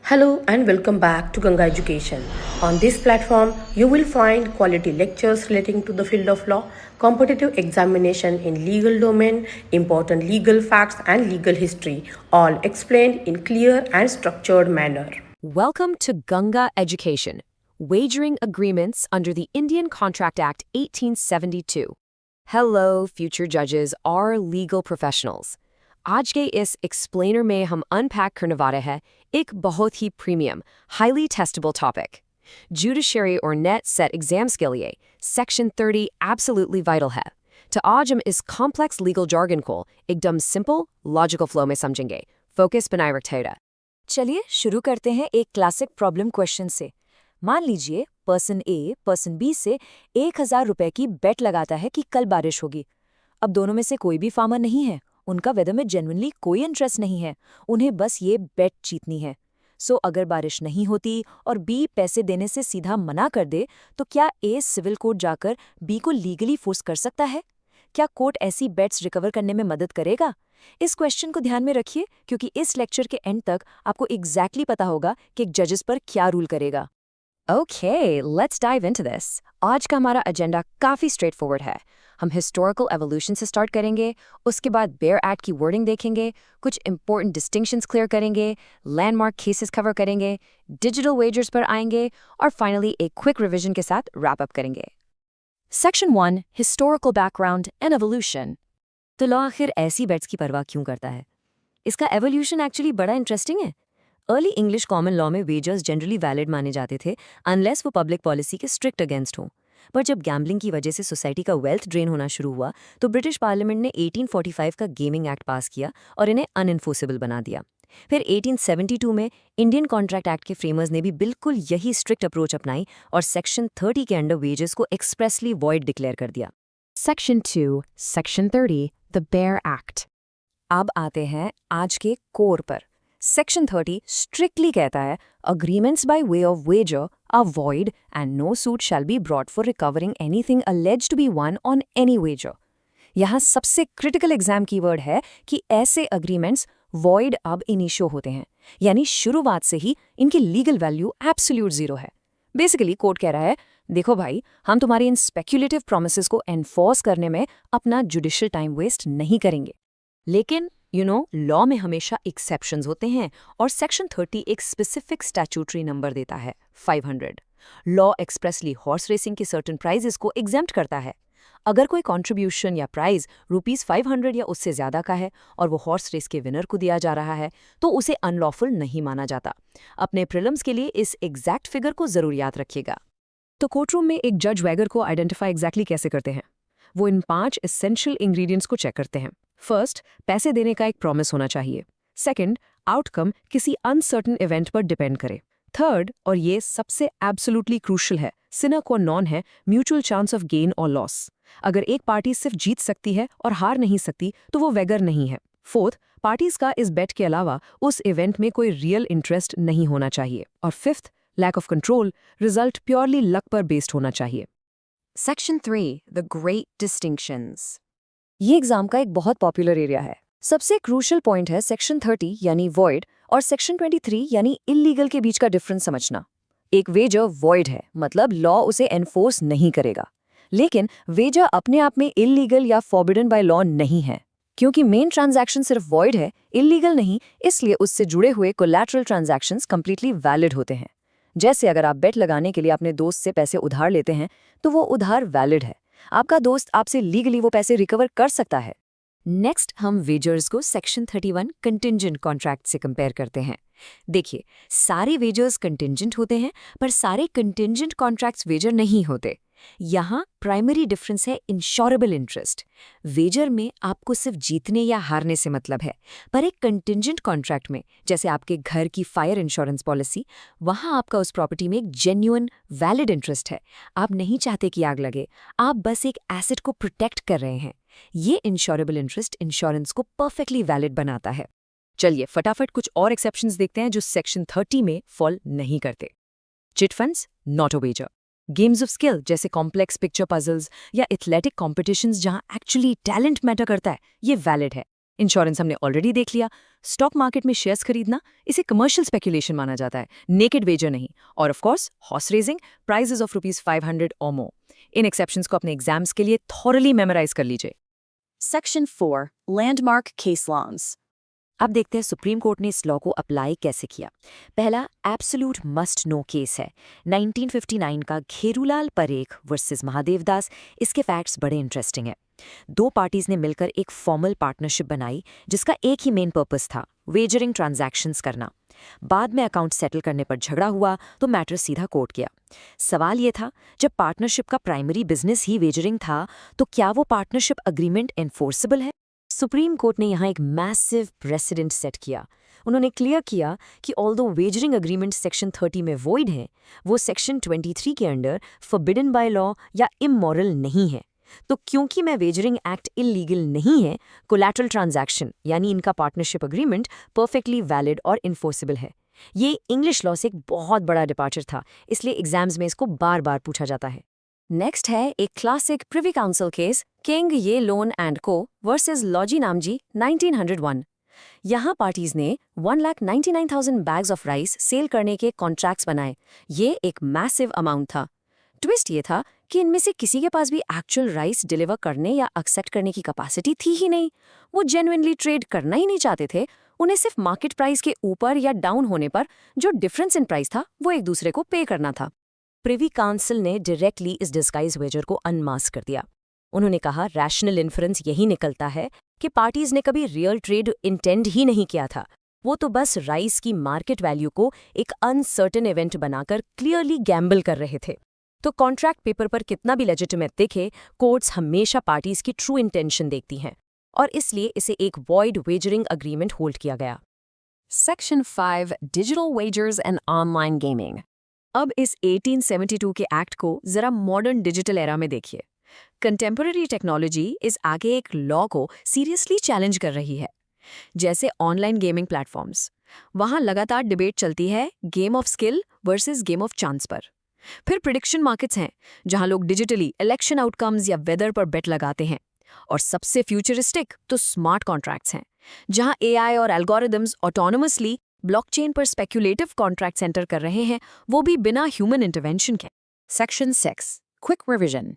Hello and welcome back to Ganga Education. On this platform, you will find quality lectures relating to the field of law, competitive examination in legal domain, important legal facts and legal history, all explained in clear and structured manner. Welcome to Ganga Education, Wagering Agreements under the Indian Contract Act 1872. Hello, future judges or legal professionals. आज के इस explainer में हम unpack करने वाले हैं एक बहुत ही premium, highly testable topic. Judiciary और नेट सेट एग्जाम्स के लिए सेक्शन 30 एब्सोल्युटली वाइटल है। तो आज हम इस कॉम्प्लेक्स लीगल jargon को एकदम सिंपल, लॉजिकल फ्लो में समझेंगे। फोकस बनाए रखिएगा। चलिए शुरू करते हैं एक क्लासिक प्रॉब्लम क्वेश्चन से। मान लीजिए पर्सन ए पर्सन बी से 1000 रुपए की बेट लगाता है कि कल बारिश होगी। अब दोनों में से कोई भी फार्मर नहीं है, उनका वेदर में जेन्युइनली कोई इंटरेस्ट नहीं है, उन्हें बस ये बेट जीतनी है। सो अगर बारिश नहीं होती और बी पैसे देने से सीधा मना कर दे तो क्या ए सिविल कोर्ट जाकर बी को लीगली फोर्स कर सकता है? क्या कोर्ट ऐसी बेट्स रिकवर करने में मदद करेगा? इस क्वेश्चन को ध्यान में रखिए क्योंकि इस लेक्चर के एंड तक आपको एग्जैक्टली पता होगा कि एक जजेस पर क्या रूल करेगा। Okay, let's dive into this. आज का हमारा एजेंडा काफ़ी स्ट्रेट फॉरवर्ड है। हम हिस्टोरिकल एवोल्यूशन से स्टार्ट करेंगे, उसके बाद बेयर एक्ट की वर्डिंग देखेंगे, कुछ इंपॉर्टेंट डिस्टिंक्शंस क्लियर करेंगे, लैंडमार्क केसेस कवर करेंगे, डिजिटल वेजर्स पर आएंगे और फाइनली एक क्विक रिवीजन के साथ रैप अप करेंगे। Section 1 historical background and evolution. तो लॉ आखिर ऐसी बेट्स की परवाह क्यों करता है? इसका एवोल्यूशन एक्चुअली बड़ा इंटरेस्टिंग है। अर्ली इंग्लिश कॉमन लॉ में वेजर्स जनरली वैलिड माने जाते थे अनलेस वो पब्लिक पॉलिसी के स्ट्रिक्ट अगेंस्ट हों। पर जब गैम्बलिंग की वजह से सोसाइटी का वेल्थ ड्रेन होना शुरू हुआ तो ब्रिटिश पार्लियामेंट ने 1845 का गेमिंग एक्ट पास किया और इन्हें अनएन्फोर्सेबल बना दिया। फिर 1872 में इंडियन कॉन्ट्रैक्ट एक्ट के फ्रेमर्स ने भी बिल्कुल यही स्ट्रिक्ट अप्रोच अपनाई और सेक्शन 30 के अंडर वेजेस को एक्सप्रेसली वॉइड डिक्लेयर कर दिया। Section 2, section 30, the bare act. अब आते हैं आज के कोर पर। सेक्शन 30 स्ट्रिक्टली कहता है agreements by way of wager are void and no suit shall be brought for recovering anything alleged to be won on any wager. यहाँ सबसे क्रिटिकल एग्जाम कीवर्ड है कि ऐसे अग्रीमेंट्स वॉइड अब initio होते हैं, यानी शुरुआत से ही इनकी लीगल वैल्यू एब्सोल्यूट जीरो है। बेसिकली कोर्ट कह रहा है देखो भाई, हम तुम्हारी इन स्पेक्युलेटिव प्रोमिसेस को एनफोर्स करने में अपना जुडिशियल टाइम वेस्ट नहीं करेंगे। लेकिन लॉ में हमेशा एक्सेप्शंस होते हैं और सेक्शन 30 एक स्पेसिफिक स्टैट्यूटरी नंबर देता है 500। लॉ एक्सप्रेसली हॉर्स रेसिंग के सर्टेन प्राइजेस को एग्जेम्प्ट करता है। अगर कोई कंट्रीब्यूशन या प्राइज ₹500 या उससे ज्यादा का है और वो हॉर्स रेस के विनर को दिया जा रहा है तो उसे अनलॉफुल नहीं माना जाता। अपने प्रीलिम्स के लिए इस एग्जैक्ट फिगर को जरूर याद रखिएगा। तो कोर्टरूम में एक जज वैगर को आइडेंटिफाई एग्जैक्टली कैसे करते हैं? वो इन 5 एसेंशियल इंग्रेडिएंट्स को चेक करते हैं। फर्स्ट, पैसे देने का एक प्रॉमिस होना चाहिए। सेकंड, आउटकम किसी अनसर्टन इवेंट पर डिपेंड करे। थर्ड, और ये सबसे एब्सोल्युटली क्रूशियल है, सिने क्वा नॉन है, म्यूचुअल चांस ऑफ गेन और लॉस। अगर एक पार्टी सिर्फ जीत सकती है और हार नहीं सकती तो वो वेगर नहीं है। फोर्थ, पार्टीज का इस बेट के अलावा उस इवेंट में कोई रियल इंटरेस्ट नहीं होना चाहिए। और fifth, lack of control, result purely luck पर बेस्ड होना चाहिए। Section 3 the great distinctions. ये एग्जाम का एक बहुत पॉपुलर एरिया है। सबसे क्रूशियल पॉइंट है सेक्शन 30 यानी वॉइड और सेक्शन 23 यानी इलीगल के बीच का डिफरेंस समझना। एक वेजर वॉइड है, मतलब लॉ उसे एनफोर्स नहीं करेगा, लेकिन वेजर अपने आप में इलीगल या फॉरबिडन बाय लॉ नहीं है। क्योंकि मेन ट्रांजैक्शन सिर्फ वॉइड है, इलीगल नहीं, इसलिए उससे जुड़े हुए कोलैटरल ट्रांजैक्शंस कंप्लीटली वैलिड होते हैं। जैसे अगर आप बेट लगाने के लिए अपने दोस्त से पैसे उधार लेते हैं तो वो उधार वैलिड है, आपका दोस्त आपसे लीगली वो पैसे रिकवर कर सकता है। नेक्स्ट हम वेजर्स को सेक्शन 31 कंटिंजेंट कॉन्ट्रैक्ट से कंपेयर करते हैं। देखिए, सारे वेजर्स कंटिंजेंट होते हैं पर सारे कंटिंजेंट कॉन्ट्रैक्ट्स वेजर नहीं होते। यहाँ प्राइमरी डिफरेंस है इंश्योरेबल इंटरेस्ट। वेजर में आपको सिर्फ जीतने या हारने से मतलब है, पर एक कंटिंजेंट कॉन्ट्रैक्ट में, जैसे आपके घर की फायर इंश्योरेंस पॉलिसी, वहाँ आपका उस प्रॉपर्टी में एक जेन्युइन वैलिड इंटरेस्ट है। आप नहीं चाहते कि आग लगे, आप बस एक एसेट को प्रोटेक्ट कर रहे हैं। ये इंश्योरेबल इंटरेस्ट इंश्योरेंस को परफेक्टली वैलिड बनाता है। चलिए फटाफट कुछ और एक्सेप्शंस देखते हैं जो सेक्शन 30 में फॉल नहीं करते। Chit funds not a wager. Games of skill जैसे कॉम्प्लेक्स पिक्चर पजल्स या एथलेटिक कॉम्पिटिशन्स जहां एक्चुअली टैलेंट मैटर करता है, ये वैलिड है। इंश्योरेंस हमने ऑलरेडी देख लिया। स्टॉक मार्केट में शेयर्स खरीदना, इसे कमर्शियल स्पेकुलेशन माना जाता है, नेकेड वेजर नहीं। और of course horse racing, prizes of ₹500 और मोर। इन एक्सेप्शंस को अपने एग्जाम्स के लिए थॉरली मेमोराइज कर लीजिए। Section 4. Landmark Case Laws. अब देखते हैं सुप्रीम कोर्ट ने इस लॉ को अप्लाई कैसे किया। पहला एब्सोल्यूट मस्ट नो केस है 1959 का घेरूलाल परेख वर्सेस महादेवदास। इसके फैक्ट्स बड़े इंटरेस्टिंग हैं। दो पार्टीज ने मिलकर एक फॉर्मल पार्टनरशिप बनाई जिसका एक ही मेन पर्पस था, वेजरिंग ट्रांजैक्शंस करना। बाद में अकाउंट सेटल करने पर झगड़ा हुआ तो मैटर सीधा कोर्ट गया। सवाल ये था, जब पार्टनरशिप का प्राइमरी बिजनेस ही वेजरिंग था तो क्या वो पार्टनरशिप अग्रीमेंट एनफोर्सेबल है? सुप्रीम कोर्ट ने यहाँ एक मैसिव प्रेसिडेंट सेट किया। उन्होंने क्लियर किया कि ऑल्दो वेजरिंग अग्रीमेंट सेक्शन 30 में वॉइड है, वो सेक्शन 23 के अंडर फॉरबिडन बाय लॉ या इमोरल नहीं है। तो क्योंकि मैं वेजरिंग एक्ट इलीगल नहीं है, कोलैटरल ट्रांजैक्शन यानी इनका पार्टनरशिप अग्रीमेंट परफेक्टली वैलिड और इन्फोर्सेबल है। ये इंग्लिश लॉ से एक बहुत बड़ा डिपार्चर था, इसलिए एग्जाम्स में इसको बार बार पूछा जाता है। नेक्स्ट है एक classic privy council case, King Yee Lone and Co versus Lowjee Nanjee 1901। यहाँ पार्टीज ने 1,99,000 बैग्स ऑफ राइस सेल करने के कॉन्ट्रैक्ट्स बनाए। ये एक मैसिव अमाउंट था। ट्विस्ट ये था कि इनमें से किसी के पास भी एक्चुअल राइस डिलीवर करने या एक्सेप्ट करने की कैपेसिटी थी ही नहीं। वो जेन्युइनली ट्रेड करना ही नहीं चाहते थे। उन्हें सिर्फ मार्केट प्राइस के ऊपर या डाउन होने पर जो डिफरेंस इन प्राइस था वो एक दूसरे को पे करना था। प्रिवी काउंसिल ने डायरेक्टली इस डिस्गाइज वेजर को अनमास्क कर दिया। उन्होंने कहा रैशनल इन्फरेंस यही निकलता है कि पार्टीज ने कभी रियल ट्रेड इंटेंड ही नहीं किया था। वो तो बस राइस की मार्केट वैल्यू को एक अनसर्टेन इवेंट बनाकर क्लियरली गैम्बल कर रहे थे। तो कॉन्ट्रैक्ट पेपर पर कितना भी लेजिटिमेट दिखे, कोर्ट्स हमेशा पार्टीज की ट्रू इंटेंशन देखती हैं और इसलिए इसे एक वॉइड वेजरिंग अग्रीमेंट होल्ड किया गया। Section 5. Digital Wagers and Online Gaming. अब इस 1872 के एक्ट को जरा मॉडर्न डिजिटल एरा में देखिए। कंटेम्पररी टेक्नोलॉजी इस आगे एक लॉ को सीरियसली चैलेंज कर रही है। जैसे ऑनलाइन गेमिंग प्लेटफॉर्म्स, वहां लगातार डिबेट चलती है game of skill versus game of chance पर। फिर प्रिडिक्शन मार्केट्स हैं जहां लोग डिजिटली इलेक्शन आउटकम्स या वेदर पर बेट लगाते हैं। और सबसे फ्यूचरिस्टिक तो स्मार्ट कॉन्ट्रैक्ट्स हैं जहां एआई और एल्गोरिदम्स ऑटोनोमसली ब्लॉकचेन पर स्पेक्युलेटिव कॉन्ट्रैक्ट्स एंटर कर रहे हैं, वो भी बिना ह्यूमन इंटरवेंशन के। Section 6. Quick Revision.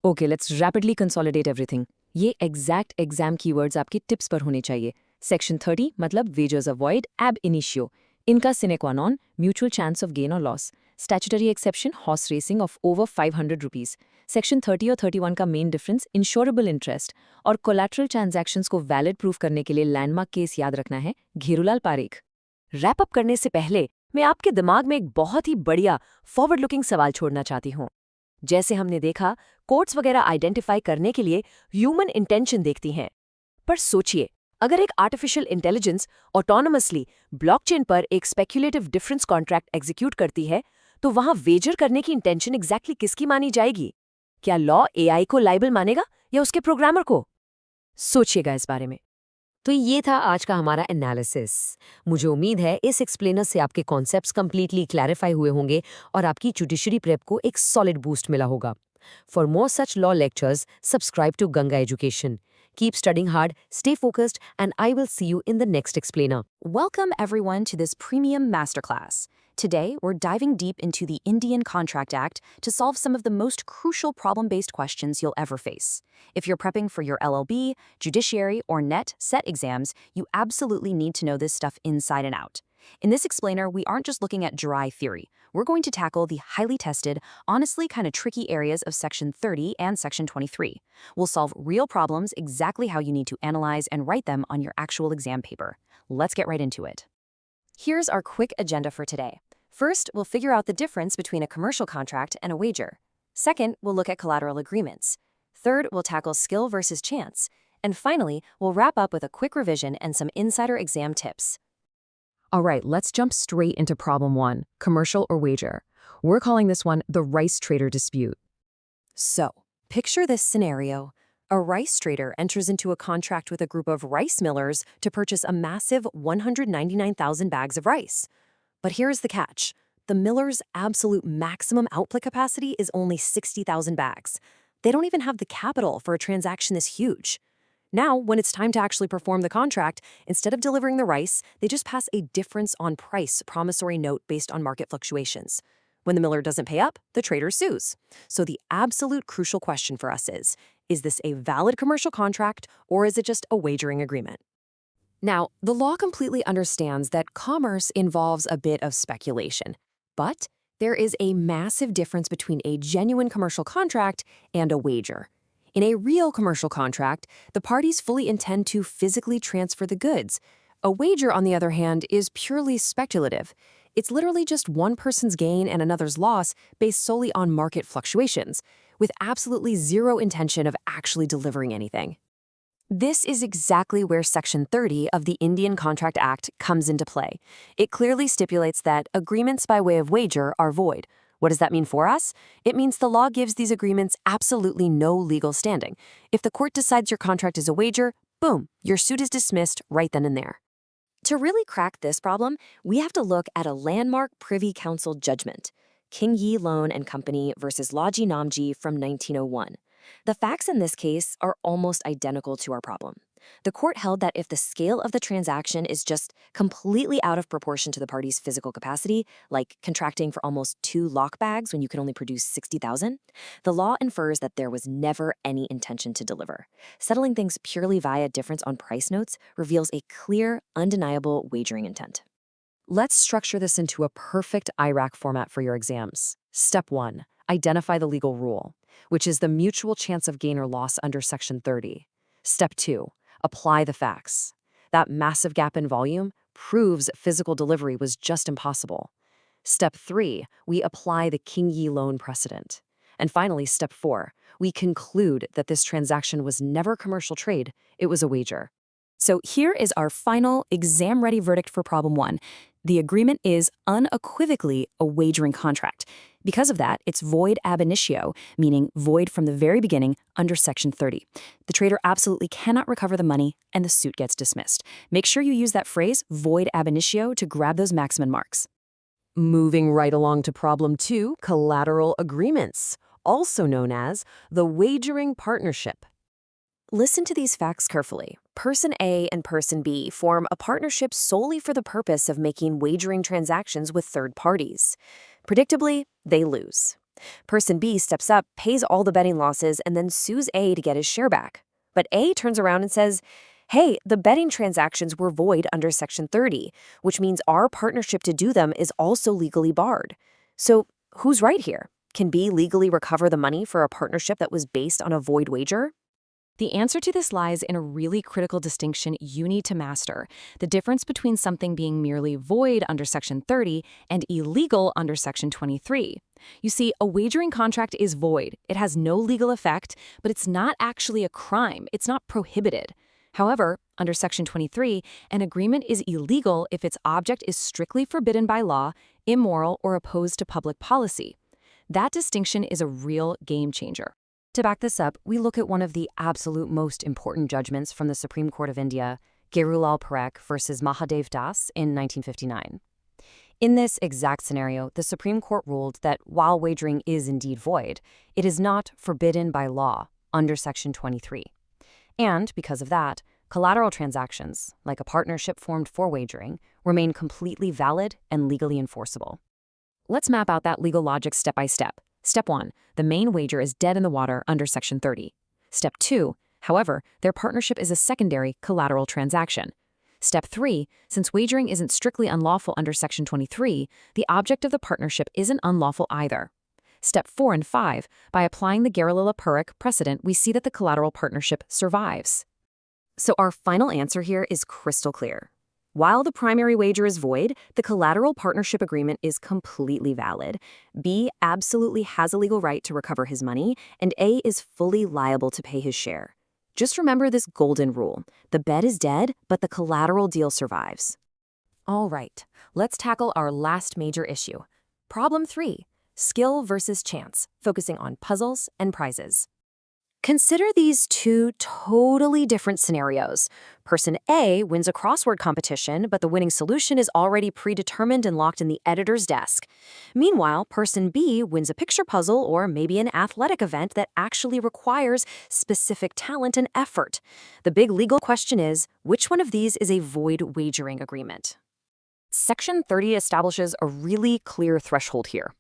Okay, let's rapidly consolidate everything. ये एग्जैक्ट एग्जाम कीवर्ड्स आपकी टिप्स पर होने चाहिए। सेक्शन 30 मतलब वेजर्स अवॉइड एब इनिशियो, इनका sine qua non mutual chance of gain और loss. Statutory exception horse racing of over 500 rupees. Section 30 और 31 का मेन डिफरेंस इंश्योरेबल इंटरेस्ट और कोलैटरल ट्रांजैक्शंस को वैलिड प्रूफ करने के लिए लैंडमार्क केस याद रखना है, घेरूलाल पारेख। रैप अप करने से पहले मैं आपके दिमाग में एक बहुत ही बढ़िया फॉरवर्ड लुकिंग सवाल छोड़ना चाहती हूँ। जैसे हमने देखा, कोड्स वगैरह आइडेंटिफाई करने के लिए ह्यूमन इंटेंशन देखती हैं, पर सोचिए अगर एक आर्टिफिशियल इंटेलिजेंस ऑटोनोमसली ब्लॉकचेन पर एक स्पेक्युलेटिव डिफरेंस कॉन्ट्रैक्ट एग्जीक्यूट करती है, तो वहां वेजर करने की इंटेंशन एग्जैक्टली किसकी मानी जाएगी? क्या लॉ एआई को लाइबल मानेगा या उसके प्रोग्रामर को? सोचिएगा इस बारे में। तो ये था आज का हमारा एनालिसिस। मुझे उम्मीद है इस एक्सप्लेनर से आपके कॉन्सेप्ट्स कंप्लीटली क्लैरिफाई हुए होंगे और आपकी जुडिशरी प्रेप को एक सॉलिड बूस्ट मिला होगा। For more such law lectures, subscribe to Ganga education. Keep studying hard, stay focused, and I will see you in the next explainer. Welcome everyone to this premium masterclass. Today, we're diving deep into the Indian Contract Act to solve some of the most crucial problem-based questions you'll ever face. If you're prepping for your LL.B, judiciary, or net set exams, you absolutely need to know this stuff inside and out. In this explainer, we aren't just looking at dry theory. We're going to tackle the highly tested, honestly kind of tricky areas of Section 30 and Section 23. We'll solve real problems exactly how you need to analyze and write them on your actual exam paper. Let's get right into it. Here's our quick agenda for today. First, we'll figure out the difference between a commercial contract and a wager. Second, we'll look at collateral agreements. Third, we'll tackle skill versus chance. And finally, we'll wrap up with a quick revision and some insider exam tips. All right, let's jump straight into problem 1, commercial or wager. We're calling this one the rice trader dispute. So, picture this scenario. A rice trader enters into a contract with a group of rice millers to purchase a massive 199,000 bags of rice. But here's the catch. The millers' absolute maximum output capacity is only 60,000 bags. They don't even have the capital for a transaction this huge. Now, when it's time to actually perform the contract, instead of delivering the rice, they just pass a difference on price promissory note based on market fluctuations. When the miller doesn't pay up, the trader sues. So the absolute crucial question for us is this a valid commercial contract or is it just a wagering agreement? Now, the law completely understands that commerce involves a bit of speculation, but there is a massive difference between a genuine commercial contract and a wager. In a real commercial contract, the parties fully intend to physically transfer the goods. A wager, on the other hand, is purely speculative. It's literally just one person's gain and another's loss based solely on market fluctuations, with absolutely zero intention of actually delivering anything. This is exactly where Section 30 of the Indian Contract Act comes into play. It clearly stipulates that agreements by way of wager are void. What does that mean for us? It means the law gives these agreements absolutely no legal standing. If the court decides your contract is a wager, boom, your suit is dismissed right then and there. To really crack this problem, we have to look at a landmark Privy Council judgment, King Yi Loan and Company versus Laji Namji from 1901. The facts in this case are almost identical to our problem. The court held that if the scale of the transaction is just completely out of proportion to the party's physical capacity, like contracting for almost 2 lock bags when you can only produce 60,000, the law infers that there was never any intention to deliver. Settling things purely via difference on price notes reveals a clear, undeniable wagering intent. Let's structure this into a perfect IRAC format for your exams. Step 1. Identify the legal rule, which is the mutual chance of gain or loss under Section 30. Step 2. Apply the facts. That massive gap in volume proves physical delivery was just impossible. Step 3. We apply the King Yi loan precedent. And finally, Step 4. We conclude that this transaction was never commercial trade, it was a wager. So here is our final exam-ready verdict for Problem 1. The agreement is unequivocally a wagering contract. Because of that, it's void ab initio, meaning void from the very beginning under Section 30. The trader absolutely cannot recover the money, and the suit gets dismissed. Make sure you use that phrase, void ab initio, to grab those maximum marks. Moving right along to Problem 2, collateral agreements, also known as the wagering partnership. Listen to these facts carefully. Person A and Person B form a partnership solely for the purpose of making wagering transactions with third parties. Predictably, they lose. Person B steps up, pays all the betting losses, and then sues A to get his share back. But A turns around and says, hey, the betting transactions were void under Section 30, which means our partnership to do them is also legally barred. So who's right here? Can B legally recover the money for a partnership that was based on a void wager? The answer to this lies in a really critical distinction you need to master, the difference between something being merely void under Section 30 and illegal under Section 23. You see, a wagering contract is void. It has no legal effect, but it's not actually a crime. It's not prohibited. However, under Section 23, an agreement is illegal if its object is strictly forbidden by law, immoral, or opposed to public policy. That distinction is a real game changer. To back this up, we look at one of the absolute most important judgments from the Supreme Court of India, Gerulal Parekh versus Mahadev Das in 1959. In this exact scenario, the Supreme Court ruled that while wagering is indeed void, it is not forbidden by law under Section 23. And because of that, collateral transactions, like a partnership formed for wagering, remain completely valid and legally enforceable. Let's map out that legal logic step by step. Step 1, the main wager is dead in the water under Section 30. Step 2, however, their partnership is a secondary collateral transaction. Step 3, since wagering isn't strictly unlawful under Section 23, the object of the partnership isn't unlawful either. Step 4 and 5, by applying the Gerulal Parekh precedent, we see that the collateral partnership survives. So our final answer here is crystal clear. While the primary wager is void, the collateral partnership agreement is completely valid. B absolutely has a legal right to recover his money, and A is fully liable to pay his share. Just remember this golden rule. The bet is dead, but the collateral deal survives. All right, let's tackle our last major issue. Problem 3, skill versus chance, focusing on puzzles and prizes. Consider these two totally different scenarios. Person A wins a crossword competition, but the winning solution is already predetermined and locked in the editor's desk. Meanwhile, person B wins a picture puzzle or maybe an athletic event that actually requires specific talent and effort. The big legal question is, which one of these is a void wagering agreement? Section 30 establishes a really clear threshold here.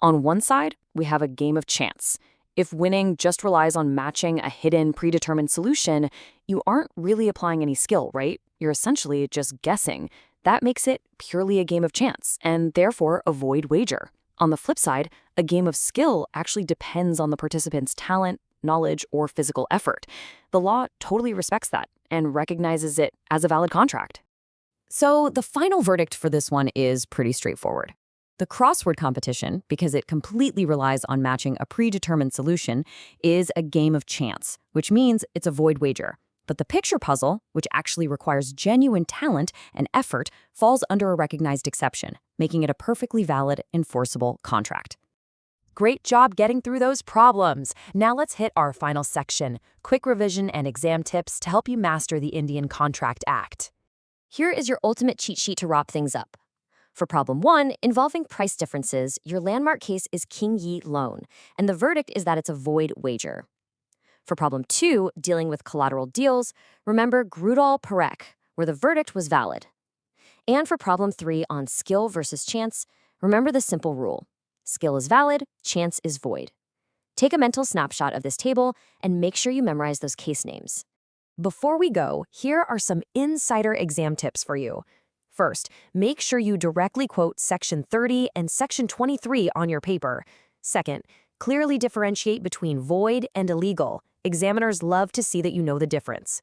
On one side, we have a game of chance. If winning just relies on matching a hidden, predetermined solution, you aren't really applying any skill, right? You're essentially just guessing. That makes it purely a game of chance, and therefore a void wager. On the flip side, a game of skill actually depends on the participant's talent, knowledge, or physical effort. The law totally respects that and recognizes it as a valid contract. So the final verdict for this one is pretty straightforward. The crossword competition, because it completely relies on matching a predetermined solution, is a game of chance, which means it's a void wager. But the picture puzzle, which actually requires genuine talent and effort, falls under a recognized exception, making it a perfectly valid, enforceable contract. Great job getting through those problems. Now let's hit our final section, quick revision and exam tips to help you master the Indian Contract Act. Here is your ultimate cheat sheet to wrap things up. For problem 1, involving price differences, your landmark case is King Yi loan, and the verdict is that it's a void wager. For problem 2, dealing with collateral deals, remember Grudal-Parekh, where the verdict was valid. And for problem 3 on skill versus chance, remember the simple rule. Skill is valid, chance is void. Take a mental snapshot of this table and make sure you memorize those case names. Before we go, here are some insider exam tips for you. First, make sure you directly quote Section 30 and Section 23 on your paper. Second, clearly differentiate between void and illegal. Examiners love to see that you know the difference.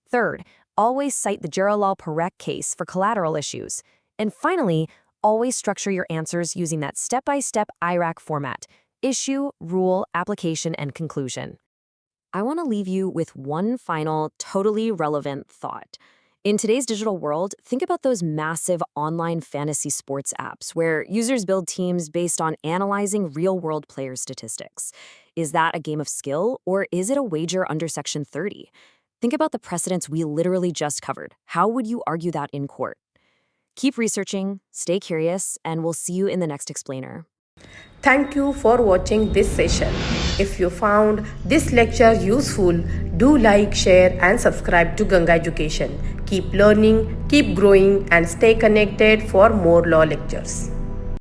Third, always cite the Grudal-Parekh case for collateral issues. And finally, always structure your answers using that step-by-step IRAC format: issue, rule, application, and conclusion. I want to leave you with one final, totally relevant thought. In today's digital world, think about those massive online fantasy sports apps where users build teams based on analyzing real-world player statistics. Is that a game of skill, or is it a wager under Section 30? Think about the precedents we literally just covered. How would you argue that in court? Keep researching, stay curious, and we'll see you in the next explainer. Thank you for watching this session. If you found this lecture useful, do like, share and subscribe to Ganga Education. Keep learning, keep growing and stay connected for more law lectures.